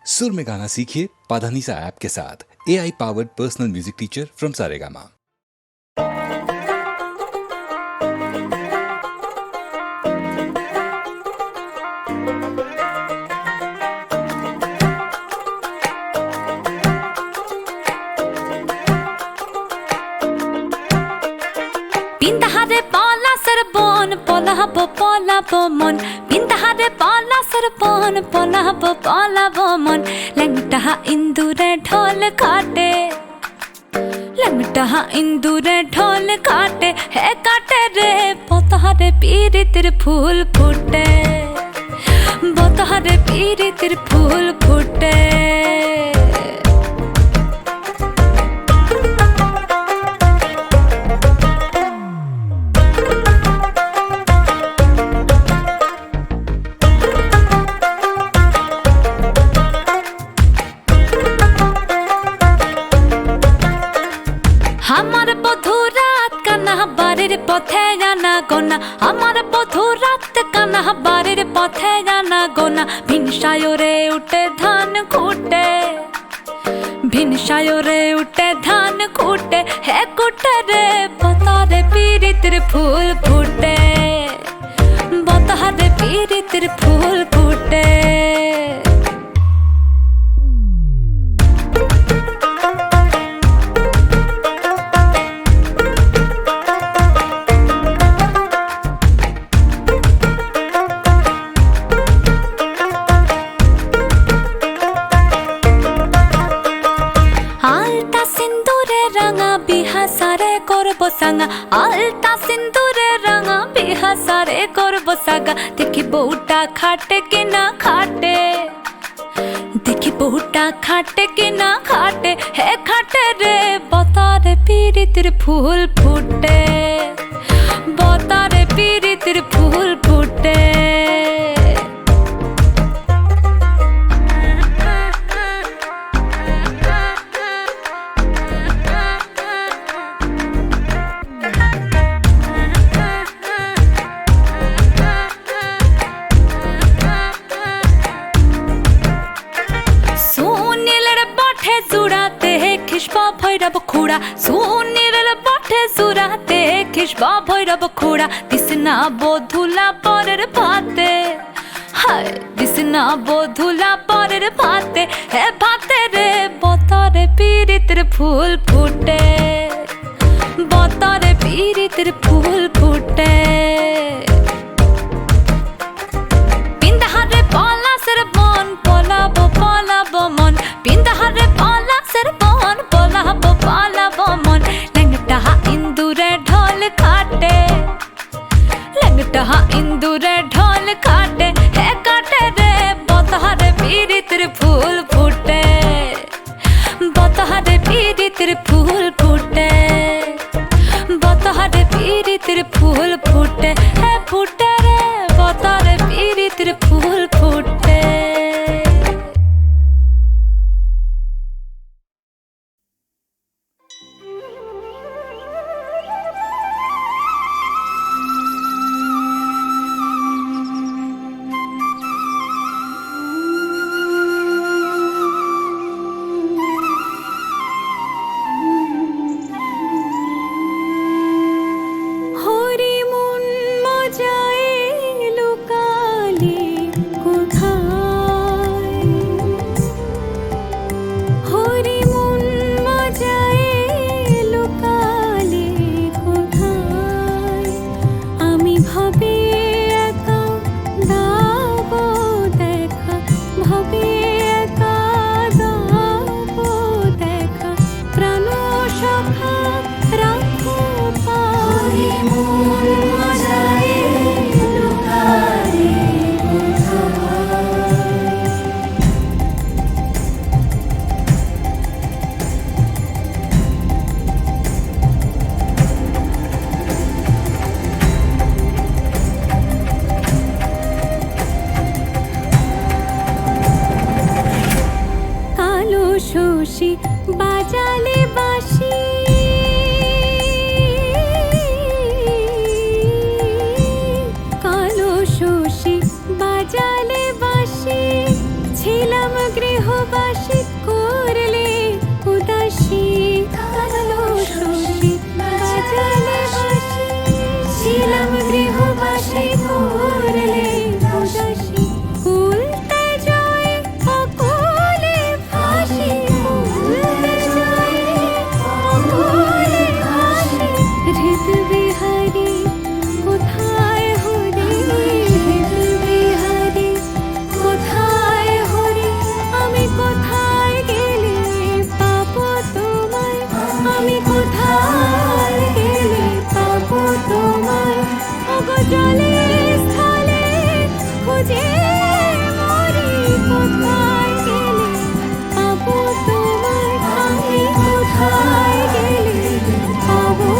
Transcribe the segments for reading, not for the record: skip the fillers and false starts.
सुर में गाना सीखिए पाधानीसा ऐप के साथ। AI powered personal music teacher from Saregama. Pintahare pala sarbon polabo mon Pintahare pala sarbon polabo mon Langtaha indure dhol kaate Langtaha indure dhol kaate He kaate re potahare piritir phool phute Potahare piritir phool phute আমার বধু রাত কানা বাড়ির পথে জানা গোনা আমার বধু রাত কানা বাড়ির পথে জানা গোনা ভিনসায়রে উঠে ধান খুঁটে ভিনসায়রে উঠে ধান খুঁটে হে কুটে রে বতারে পীড়িতের ফুল ফুটে বতারে পীড়িতের ফুল ফুটে সাঙ্গা আলতা সিন্দুরে রাঙা বিহা সারে করব সাগা দেখি বউটা খাটে কিনা খাটে দেখি বউটা খাটে কিনা খাটে হে খাটে রে বতারে পীড়িতের ফুল ফুটে বতারে পীড়িতের ফুল ফুটে ভৈরব খুড়া সুনীল বটে জুড়াতে খিসবা ভৈরব খুড়া দিসনা বধুলা পরের ভাতে হায় দিসনা বধুলা পরের ভাতে হে ভাতে রে বতারে পীড়িতের ফুল ফুটে বতারে পীড়িতের ফুল ফুটে পিন্দাহারে পলাশের বন পলাবো মন পিন্দাহারে পলাশের বন পলাবো মন লংটাহা ইন্দুরে ঢোল কাটে লংটাহা ইন্দুরে ঢোল কাটে হে কাটে রে বতারে পীড়িতের ফুল ফুটে বতারে পীড়িতের ফুল ফুটে বতারে পীড়িতের ফুল ফুটে হে ফুটে রে বতারে পীড়িতের ফুল ফুটে শশী বাজালে বাঁশি কালো শশী বাজালে বাঁশি ছিলাম গৃহবাসী করলে উদাসী কালো শশী বাজালে বাঁশি ছিলাম গৃহবাসী করলে উদাসী কুলতে জয় অকুলে ফাঁসি কুলতে জয় অকুলে ফাঁসি হৃদ বিহারী কোথায় হরি হৃদ বিহারী কোথায় হরি আমি কোথায় গেলে পাবো তোমায় আমি কোথায় গেলে পাবো তোমায় ওগো জলে স্থলে খুঁজে মরি কোথায় গেলে পাবো তোমায় আমি কোথায় গেলে পাবো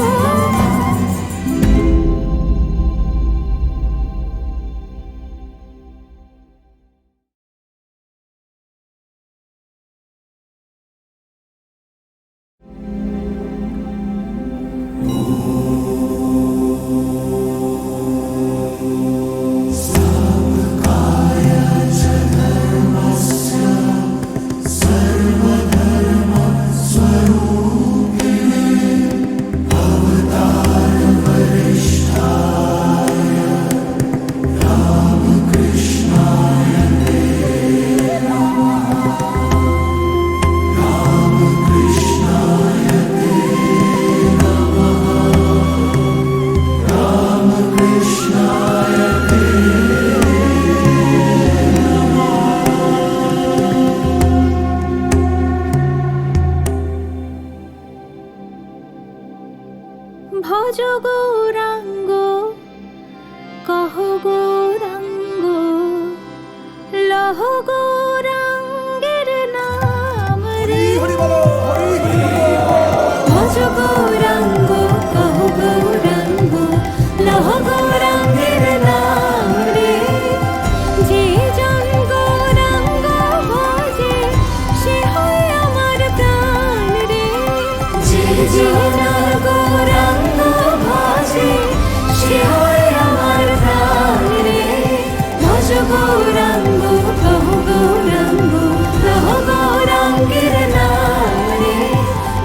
ভজ গৌরাঙ্গ কহ গৌরাঙ্গ লহ গৌরাঙ্গের নাম রে ভজ গৌরাঙ্গ কহ গৌরাঙ্গ লহ গৌরাঙ্গের নাম রে যে জন গৌরাঙ্গ ভজে সে হয় আমার প্রাণ রে যে জন গৌরাঙ্গ ভজে সে হয় আমার প্রাণ রে ভজ গৌরাঙ্গ কহ গৌরাঙ্গ লহ গৌরাঙ্গের নাম রে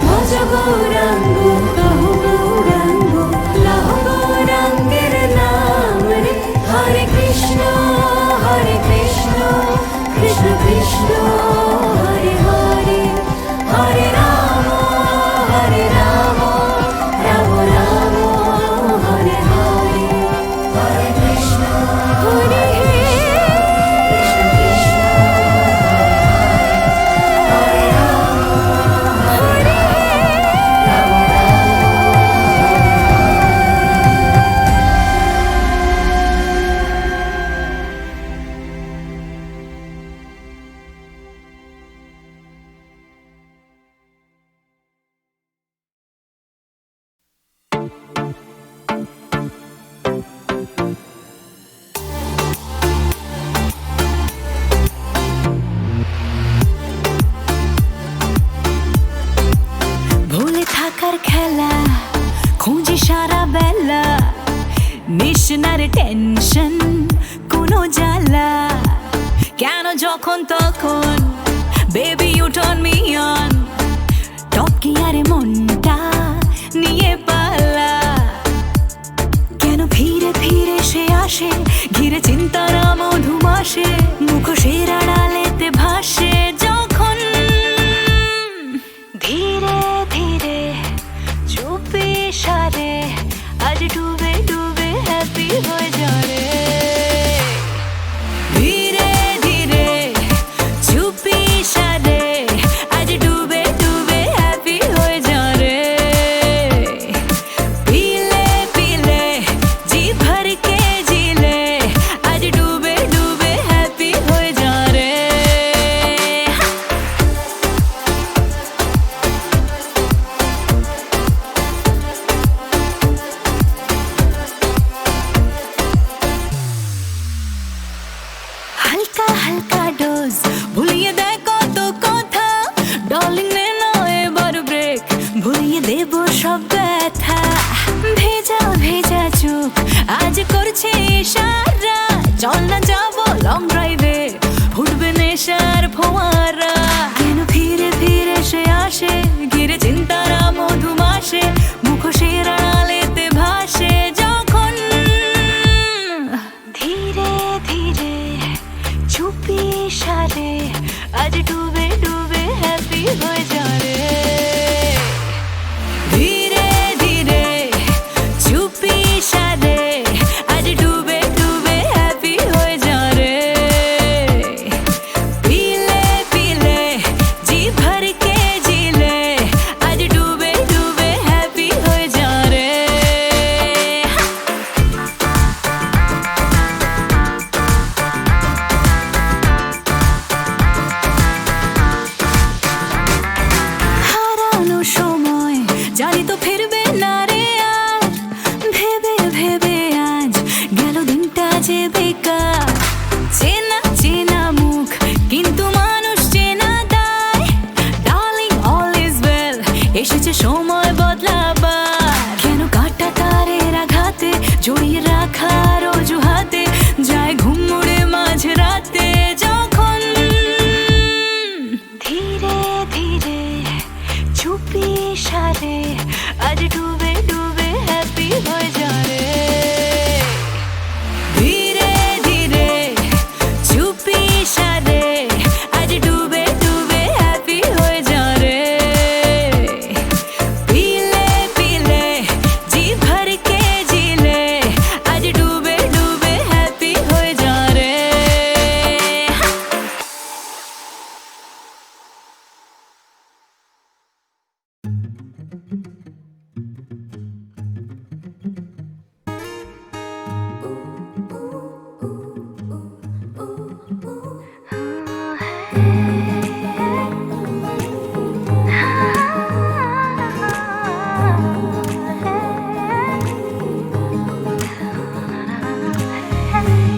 ভজ গৌরাঙ্গ কহ গৌরাঙ্গ লহ গৌরাঙ্গের নাম রে হরে কৃষ্ণ কৃষ্ণ কৃষ্ণ হরে হরে হরে রাম রাম রাম হরে হরে হরে কৃষ্ণ হরে কৃষ্ণ কৃষ্ণ হরে রাম হরে রাম ভুলে থাকার খেলা খুঁজি সারা বেলা নিশনার টেনশন কোনো জ্বালা কেন যখন তখন baby you turn me on টপকি আরে মনটা নিয়ে পালা কেন ফিরে ফিরে সে আসে ঘিরে চিন্তার মধুমাসে মুখোশের আড়ালেতে ভাসে যখন ধীরে ধীরে চুপি সারে আজ ডুবে ডুবে হ্যাপি হয়ে যাবে ধীরে ধীরে চুপি সারে আজ ডুবে ডুবে হ্যাপি হয়ে যাবে পিলে পিলে জি ভর के जिले आज डूबे डूबे हैप्पी हो जा रे हल्का हल्का डोज भूलिए देखो तो कथा डार्लिंग ने ना एबार ब्रेक भूलिए देबो सब ব্যথা भेजा भेजा चुप आज করছে ইশারা চল না যাবো লং ড্রাইভে ফুটবে নেশার ফোয়ারা আজ ডুবে ডুবে হ্যাপি হয়ে যা রে ধীরে ধীরে চুপি সারে আজ ডুবে ডুবে হ্যাপি হয়ে যা রে পিলে পিলে জি ভর के জিলে আজ ডুবে ডুবে হ্যাপি হয়ে যা রে হারানো সময় জানি তো ফিরবে না রে আর ভেবে ভেবে আজ গেল দিনটা যে বেকার চেনা চেনা মুখ কিন্তু মানুষ চেনা দায় ডার্লিং অল ইজ ওয়েল এসেছে সময় বদলাবার কেন কাটা তারের আঘাতে জড়িয়ে রাখার অজুহাতে যায় ঘুম উড়ে মাঝ রাতে যখন ধীরে ধীরে চুপি সারে আজ ডুবে ডুবে হ্যাপি হয়ে যা রে ধীরে ধীরে চুপি সারে আজ ডুবে ডুবে হ্যাপি হয়ে যা রে পিলে পিলে জি ভর के জিলে আজ ডুবে ডুবে হ্যাপি হয়ে যা রে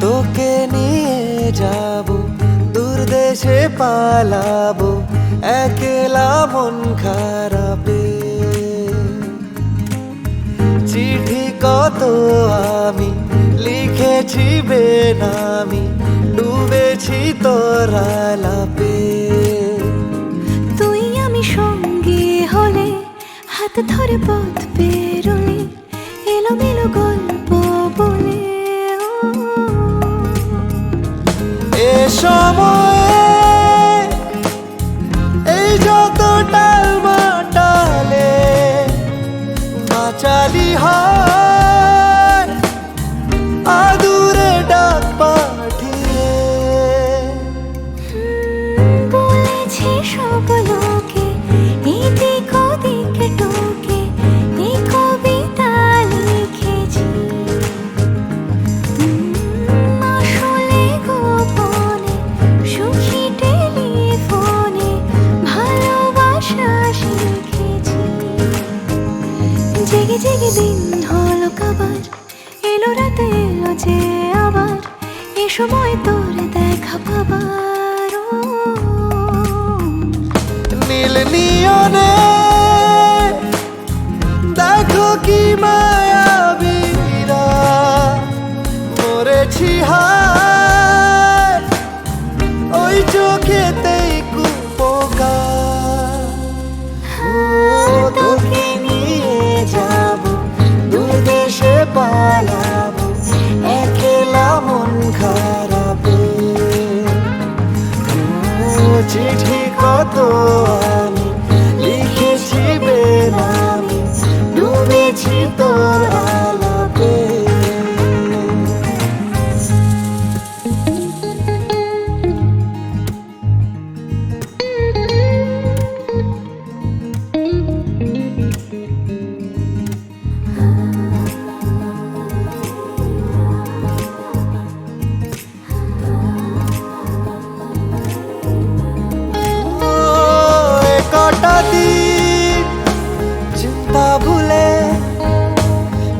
তোকে নিয়ে যাব দূর দেশে পালাবো একলা মন খারাপে চিঠি কত আমি লিখেছি বেনামি ডুবেছি তোর আলাপে তুই আমি সঙ্গী হলে হাত ধরে পথ পেরোলে এলোমেলো গল্প বলে এ সময়ে এই যত টালমাটালে বাঁচালি হয় আদুরে ডাক পাঠিয়ে বলেছি সব লোকে এদিক ওদিকে টোকে এই কবিতা লিখেছি আসলে গোপনে সুখী টেলিফোনে ভালোবাসা শিখেছি জেগে জেগে দিন হলো কাবার এলো রাতে এলো যে আবার এ সময় তোর দেখা পাবার নীল নিয়নে দেখো কি মায়াবীরা মরেছি হায় ওই চোখেতেই কুপোকা তোকে নিয়ে যাব দূর দেশে পালাবো একলা মন খারাপে চিঠি কত আমি লিখেছি বেনামি ডুবেছি তোর আলাপে কটা দিন চিন্তা ভুলে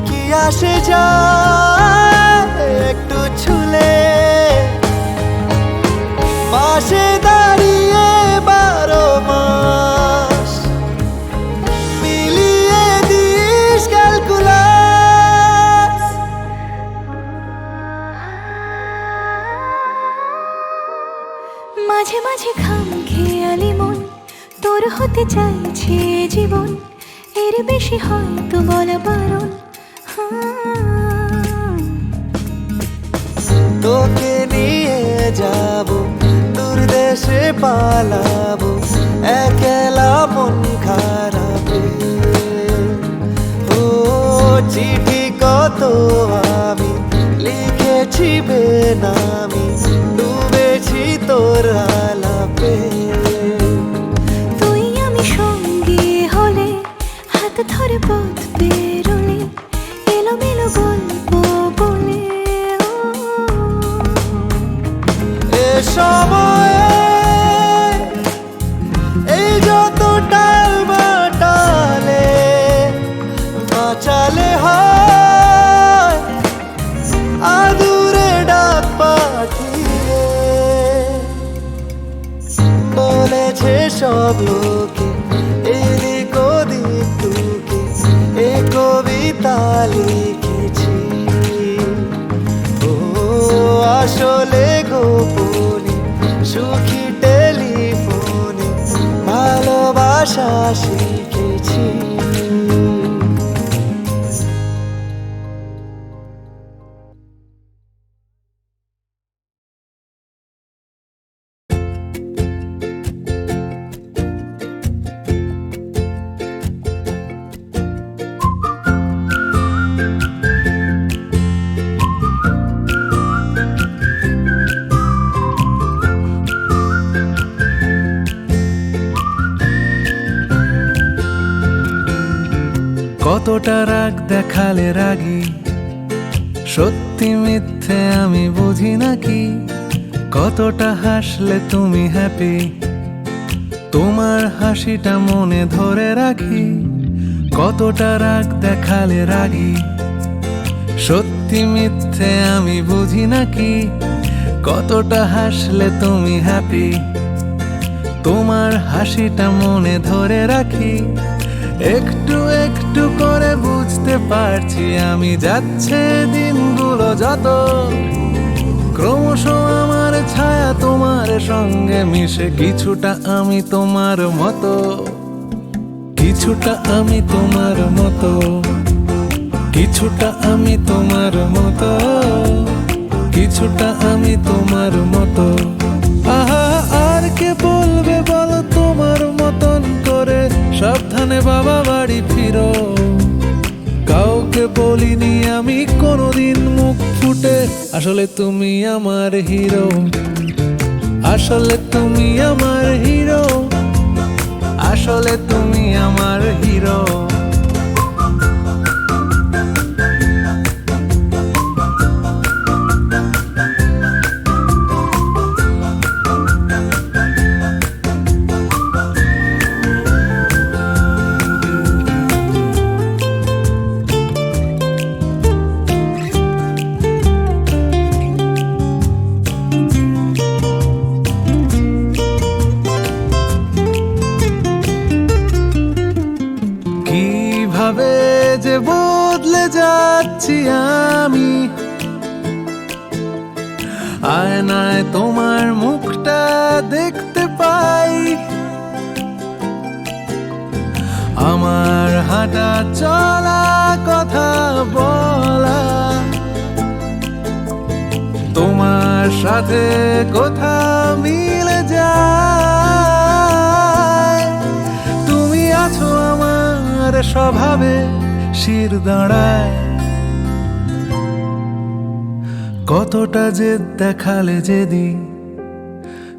কি আসে যায় একটু ছুলে পাশে দাঁড়িয়ে 12 মাস মিলিয়ে দিস ক্যালকুলাস মাঝে মাঝে খাম খেয়ালি মন তোর হতে চাইছে জীবন এর বেশি হয়তো বলা বারণ তোকে নিয়ে যাব দূর দেশে দেশে পালাবো একলা মন খারাপে। ও চিঠি কত আমি লিখেছি বেনামি, ডুবেছি তোর আলাপে। তুই আমি সঙ্গী হলে, হাত ধরে পথ বেরোলে, এলোমেলো গল্প বলে এ সময়ে এই যত টাল বাটালে বাঁচালে হয় আদুরে ডাক পাঠিয়ে। বলেছে সব লোকে এদিক ওদিক টুকে এ কবিতা লিখেছি। ও আসলে গোপনে সুখী টেলিফোনে ভালোবাসা শিখেছি। কতটা রাগ দেখালে রাগী, সত্যি মিথ্যে আমি বুঝি নাকি। কতটা হাসলে তুমি হ্যাপি, তোমার হাসিটা মনে ধরে রাখি। কতটা রাগ দেখালে রাগী, সত্যি মিথ্যে আমি বুঝি নাকি। কতটা হাসলে তুমি হ্যাপি, তোমার হাসিটা মনে ধরে রাখি। একটু একটু করে বুঝতে পারছি আমি, যাচ্ছে দিনগুলো যত, ক্রমশ আমার ছায়া তোমার সঙ্গে মিশে। কিছুটা আমি তোমার মতো, কিছুটা আমি তোমার মতো, কিছুটা আমি তোমার মতো, কিছুটা আমি তোমার মতো। আহা আর কে বলবে বলো তোমার মতন করে, সাবধানে বাবা বাড়ি ফিরো। কাউকে বলিনি আমি কোনোদিন মুখ ফুটে, আসলে তুমি আমার হিরো, আসলে তুমি আমার হিরো, আসলে তুমি আমার হিরো। কিভাবে যে বদলে যাচ্ছি আমি, আয়নায় তোমার মুখটা দেখতে পাই। আমার হাঁটা চলা কথা বলা, তোমার সাথে কথা মিলে যায়। তুমি আছো আমার স্বভাবে শির দাঁড়ায়। কতটা জেদ দেখালে যেদি,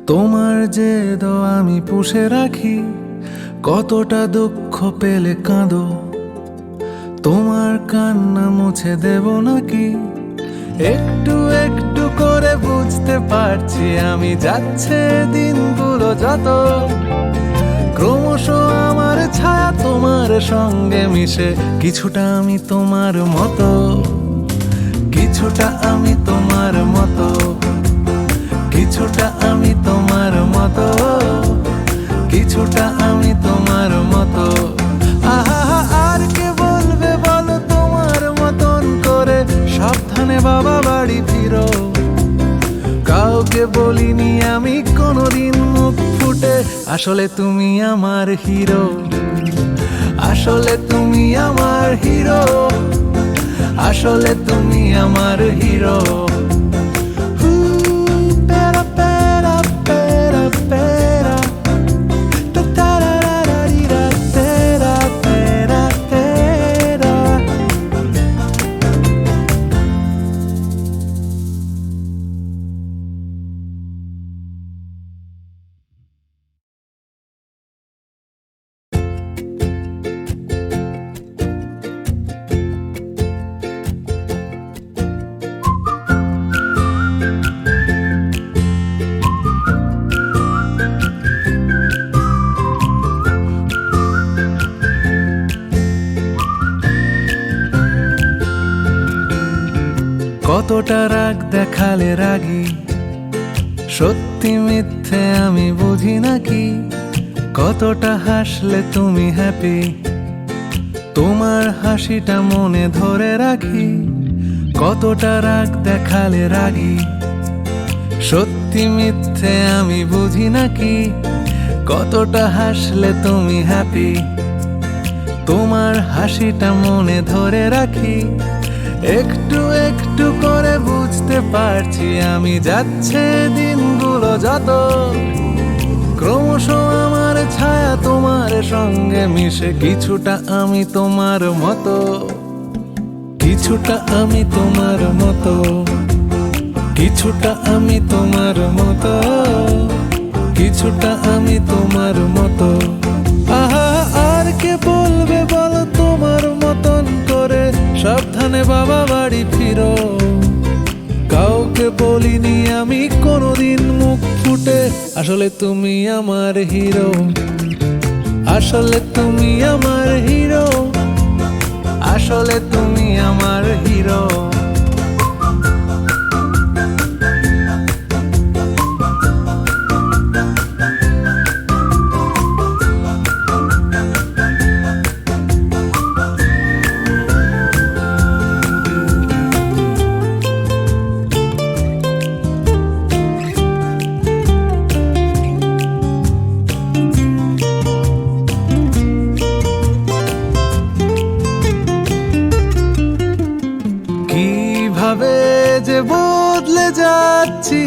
তোমার জেদ আমি পুষে রাখি। কতটা দুঃখ পেলে কাঁদো, তোমার কান্না মুছে দেব নাকি। একটু একটু করে বুঝতে পারছি আমি, যাচ্ছে দিনগুলো যত, ক্রমশ আমার ছায়া তোমার সঙ্গে মিশে। কিছুটা আমি তোমার মতো, কিছুটা আমি তোমার মতো, কিছুটা আমি তোমার মতো, কিছুটা আমি তোমার মতো। আহা আর কে বলবে বলো তোমার মতন করে, সাবধানে বাবা বাড়ি ফিরো। কাউকে বলিনি আমি কোনোদিন মুখ ফুটে, আসলে তুমি আমার হিরো, আসলে তুমি আমার হিরো, আসলে তুমি আমার হিরো। কতটা রাগ দেখালে রাগী, সত্যি মিথ্যে আমি বুঝি নাকি, কতটা হাসলে তুমি হ্যাপি, তোমার হাসিটা মনে ধরে রাখি, কতটা রাগ দেখালে রাগী, সত্যি মিথ্যে আমি বুঝি নাকি, কতটা হাসলে তুমি হ্যাপি, তোমার হাসিটা মনে ধরে রাখি, একটু একটু করে বুঝতে পারছি আমি যাচ্ছে দিনগুলো যত, ক্রমশ আমার ছায়া তোমার সঙ্গে মিশে, কিছুটা আমি তোমার মতো, কিছুটা আমি তোমার মতো, কিছুটা আমি তোমার মতো, কিছুটা আমি তোমার মতো। আহা আর কে বলবে বলো তোমার মতন করে, সাবধানে বাবা বাড়ি ফিরো, কাউকে বলিনি আমি কোনোদিন মুখ ফুটে, আসলে তুমি আমার হিরো, আসলে তুমি আমার হিরো, আসলে তুমি আমার হিরো। কিভাবে যে বদলে যাচ্ছি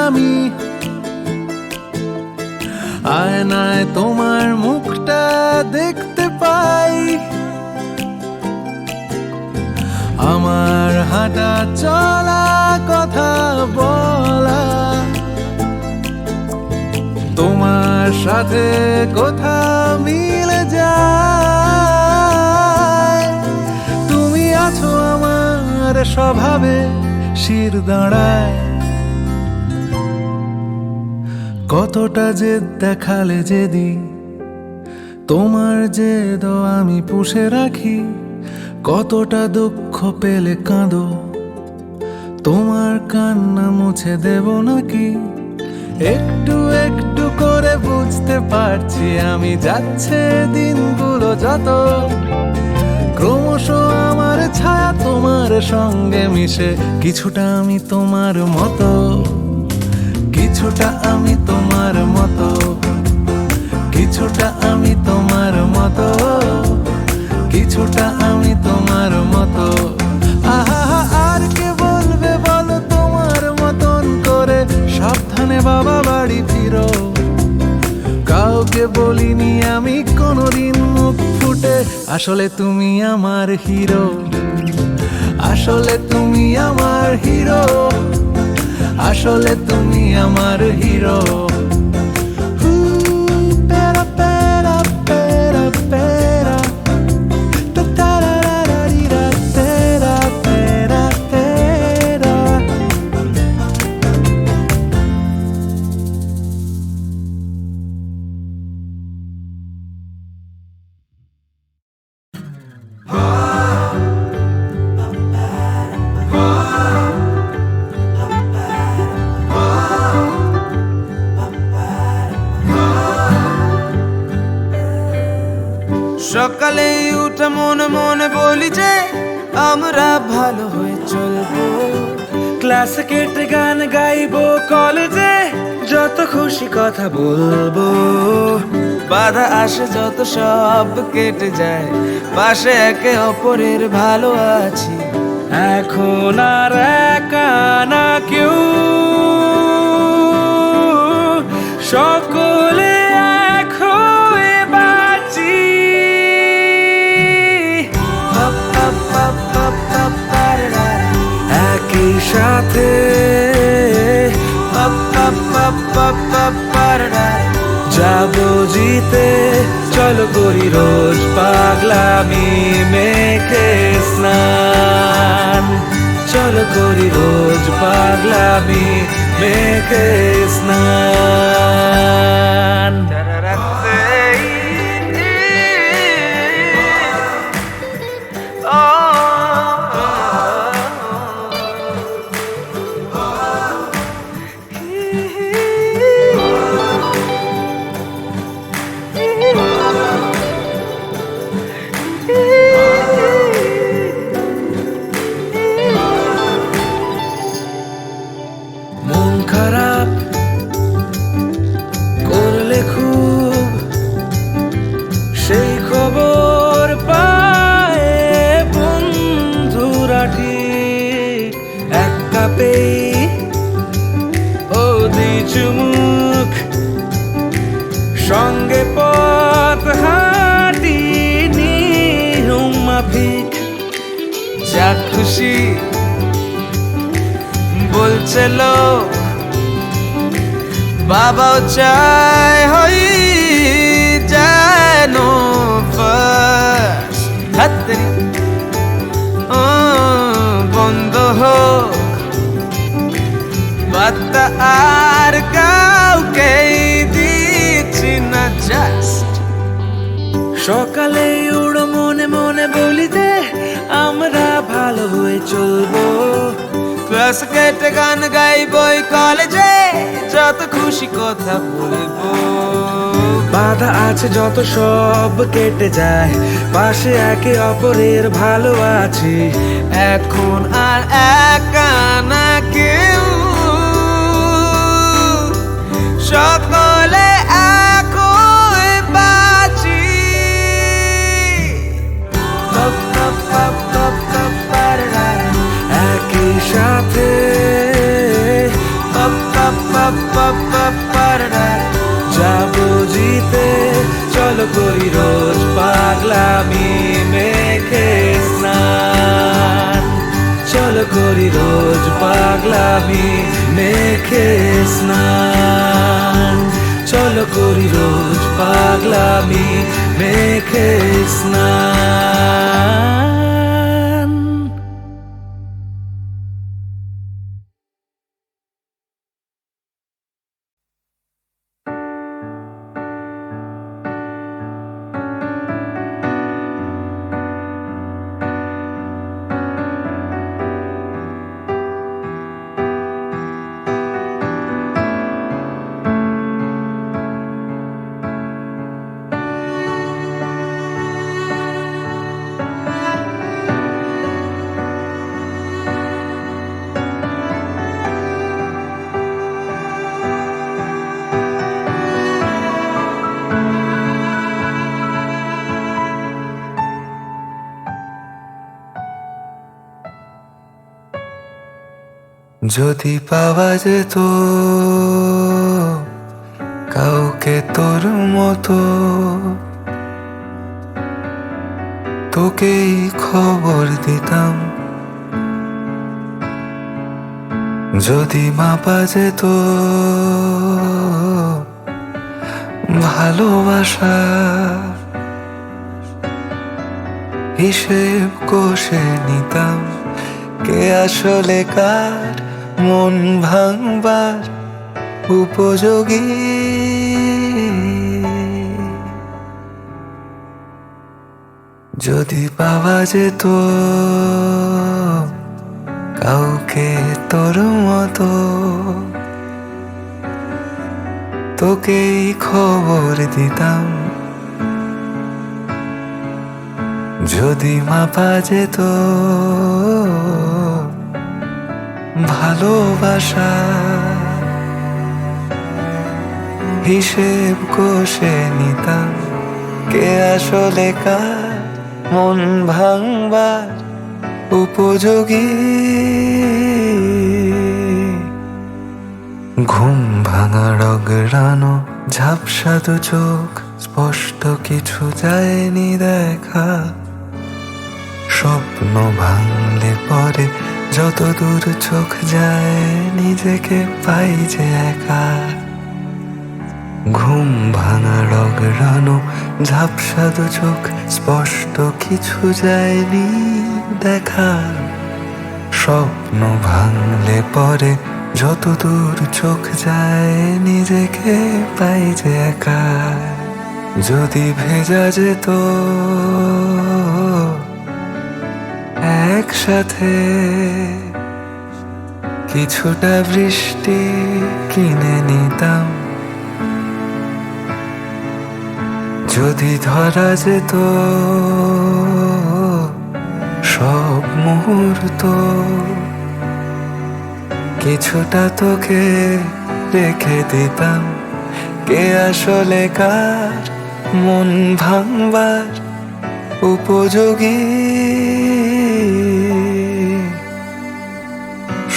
আমি, আয়নায় তোমার মুখটা দেখতে পাই, আমার হাঁটা চলা কথা বলা, তোমার সাথে কথা মিলে যায়, তুমি আছো আমার স্বভাবে শির দাঁড়ায়, কতটা জেদ দেখালে যেদি, তোমার জেদ আমি পুষে রাখি, কতটা দুঃখ পেলে কাঁদো, তোমার কান্না মুছে দেব নাকি, একটু একটু করে বুঝতে পারছি আমি যাচ্ছে দিনগুলো যত, ক্রমশ আমার ছায়া তোমার সঙ্গে মিশে, কিছুটা আমি তোমার মতো, কিছুটা আমি তোমার মতো, কিছুটা আমি তোমার মতো, কিছুটা আমি তোমার মতো। আহা আর কে বলবে বলো তোমার মতন করে, সাবধানে বাবা বাড়ি ফিরো, কাউকে বলিনি আমি কোনোদিন মুখ ফুটে, আসলে তুমি আমার হিরো, আসলে তুমি আমার হিরো, আসলে তুমি আমার হিরো। পেরা পেরা পেরা পেরা, তা তারারারিরা, তেরা তেরা তেরা। সকালে উঠে মনে মনে বলি যে আমরা ভালো হয়ে চলবো, ক্লাসে কেটে গান গাইবো, কলেজে যত খুশি কথা বলবো, বাধা আসে যত সব কেটে যায়, পাশে একে অপরের ভালো আছি, এখন আর একা না কেউ, সকলে এক হয়ে বাঁচি, একই সাথে যাবো জিতে, চলো করি রোজ পাগলামি মেখে স্নান, চলো করি রোজ পাগলামি মেখে স্নান। খুব সেই খবর পায় বন্ধুরা ঠিক এক কাপেই ও দি চুমুক সঙ্গে পথ হাঁটি নিয়ম মাফিক যা খুশি বলছে লোক বাবাও চায় হই যেন ফার্স্ট হাতরি বন্ধ হোক বার্তা আর কাউকে দিচ্ছি না জাস্ট সকালে উড়ো মনে মনে বলি যে আমরা ভালো হয়ে চলবো ক্লাস কেটে গান গাইবো কলেজে যত খুশি কথা বলবো বাধা আছে যত সব কেটে যায় পাশে একে অপরের ভালো আছি এখন আর একা না কেউ সকলে একই বাঁচি একই সাথে যাবো জিতে চলো করি রোজ পাগলামি মেখে স্নান চলো করি রোজ পাগলামি মেখে স্নান চলো করি রোজ পাগলামি মেখে স্নান যদি পাওয়া যেত কাউকে তোর মতো তোকেই খবর দিতাম যদি মাপা যেত ভালোবাসা হিসেব কষে নিতাম কে আসলে কার মন ভাঙবার উপযোগী যদি পাওয়া যেত কাউকে তোর মতো তোকেই খবর দিতাম যদি মাপা যেত ভালোবাসা হিসেব কষে নিতাম কে আসলে কার মন ভাঙবার উপযোগী ঘুম ভাঙা রগড়ানো ঝাপসা দু চোখ স্পষ্ট কিছু যায়নি দেখা স্বপ্ন ভাঙলে পরে যত দূর চোখ যায় নিজেকে পাই যে একা ঘুম ভাঙা রগড়ানো ঝাপসা দু চোখ স্পষ্ট কিছু যায়নি দেখা স্বপ্ন ভাঙলে পরে যত দূর চোখ যায় নিজেকে পাই যে একা যদি ভেজা যেত একসাথে কিছুটা বৃষ্টি কিনে নিতাম যদি ধরা যেত সব মুহূর্ত কিছুটা তোকে রেখে দিতাম কে আসলে কার মন ভাঙবার উপযোগী।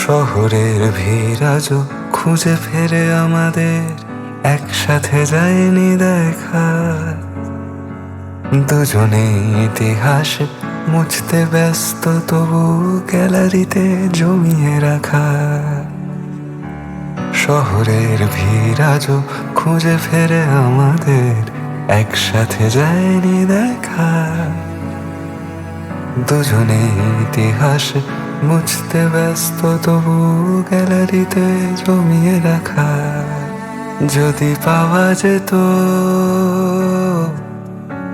শহরের ভিড় আজও খুঁজে ফেরে আমাদের, একসাথে যায়নি দেখা। দুজনে ইতিহাস মুছতে ব্যস্ত, তবু গ্যালারিতে জমিয়ে রাখা। শহরের ভিড় আজও খুঁজে ফেরে আমাদের, একসাথে যায়নি দেখা। দুজনে ইতিহাস মুছতে ব্যস্ত, তবু গ্যালারিতে জমিয়ে রাখা। যদি পাওয়া যেত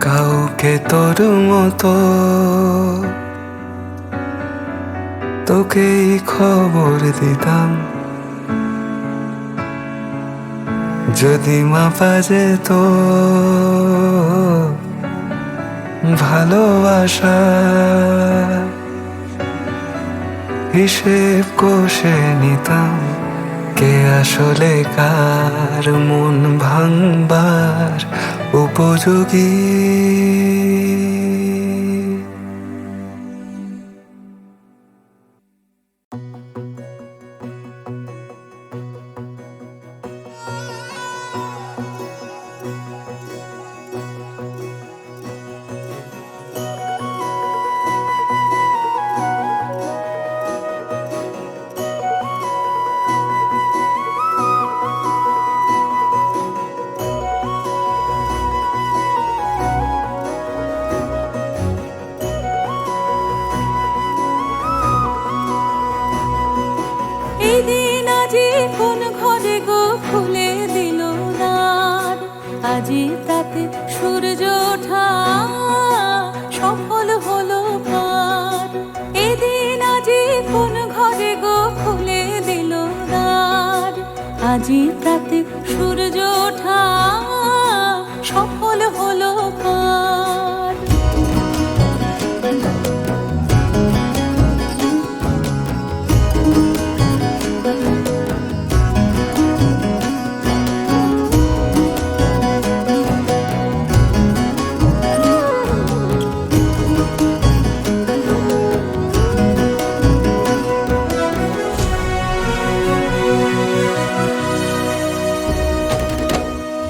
কাউকে তোর মতো, তোকেই খবর দিতাম। যদি মাপা যেত ভালোবাসা, হিসেব কষে নিতাম। কে আসলে কার মন ভাঙবার উপযোগী। এদিন আজি কোন ঘরে গো খুলে দিল দ্বার, আজি তাতে সূর্য ওঠা সফল হলো পার। এদিন আজি কোন ঘরে গো খুলে দিল দ্বার, আজি তাতে সূর্য ওঠা সফল হলো পার।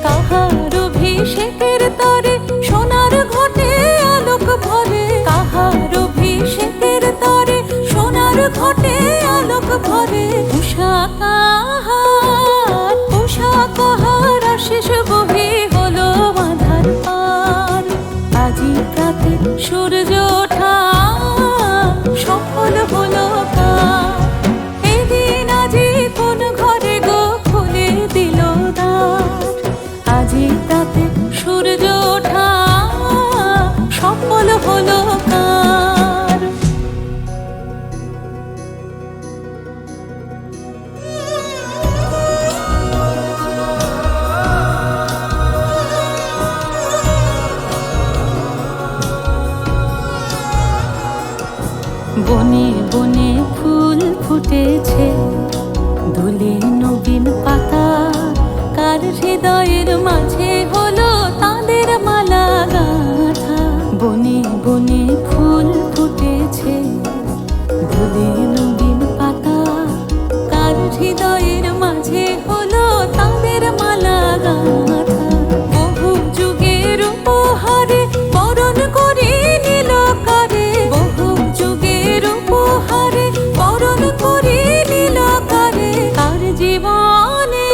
কাহার অভিষেকের তরে সোনার ঘটে আলোক ভরে, কাহার অভিষেকের তরে সোনার ঘটে আলোক ভরে। উষা কাহার, উষা কাহার আশিস বহে হলো বাঁধার পার, আজি প্রাতে সূর্য ওঠা সফল হলো কার। এদিন আজি কোন ঘরে গো খুলে দিল দ্বার, আজি তাতে সূর্য ওঠা সফল হলো কার। বনে বনে ফুল ফুটেছে, দুলে নবীন পাতা, কার হৃদয়ের মাঝে হলো তাদের মালা গাঁথা। বনে বনে ফুল ফুটেছে, দুলে নবীন পাতা, কার হৃদয়ের মাঝে হলো তাদের মালা গাঁথা। বহু যুগের উপহারে বরণ করে নিল কারে, বহু যুগের উপহারে বরণ করে নিল কারে। কার জীবনে,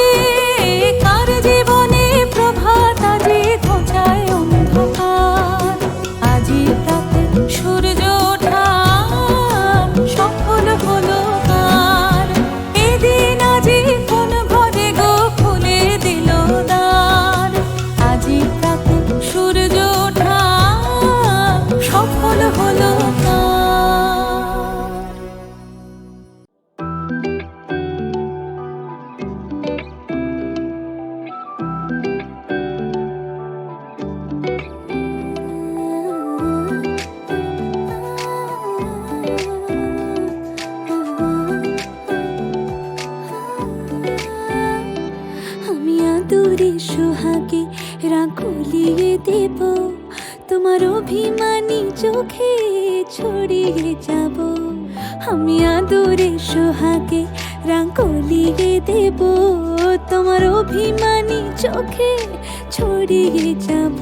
কার জীবনে প্রভাত আজি ঘোচায় অন্ধকার, আজি তাতে সূর্য ওঠা সফল হলো কার। এদিন আজি কোন ঘরে গো খুলে দিল দ্বার, আজি তাতে সূর্য ওঠা সফল হলো কার। আমি আদুরে রাঙুলিয়ে দেব তোমার অভিমানী চোখে ছড়িয়ে যাব আমি আদরে সোহাগে রাঙুলিয়ে দেব তোমার অভিমানী চোখে ছড়িয়ে যাব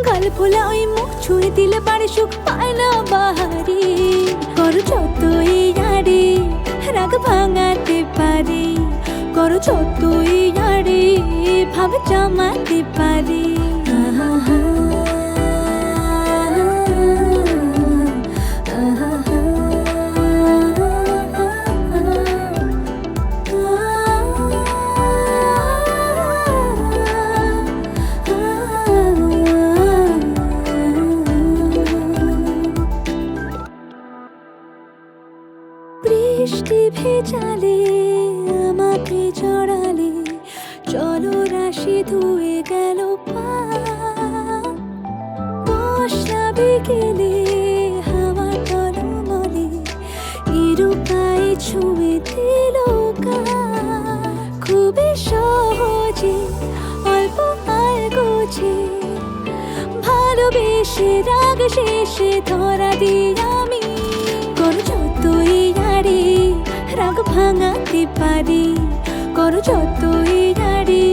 গাল ফোলা ওই মুখ ছুঁয়ে দিলে পারে সুখ পায় না বাহারি করো যতই আড়ে রাগ ভাঙাতে পারি করো যতই আড়ে ভাব জমাতে পারি বৃষ্টি ভেজালে আমাকে জড়ালে জলরাশি ধুয়ে গেল পা বর্ষা বিকেলে হাওয়া টলমলে ইরুপায়ে ছুঁয়ে দিল গা খুবই সহজে অল্প আলগোছে ভালোবেসে রাগ শেষে ধরা দিই আমি করো যতই আড়ে রাগ ভাঙাতে পারি করো যতই আড়ে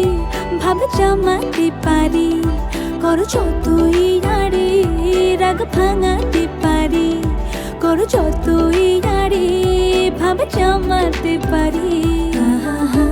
ভাব জমাতে পারি করো যতই আড়ে রাগ ভাঙাতে পারি করো যতই আড়ে ভাব জমাতে পারি আহা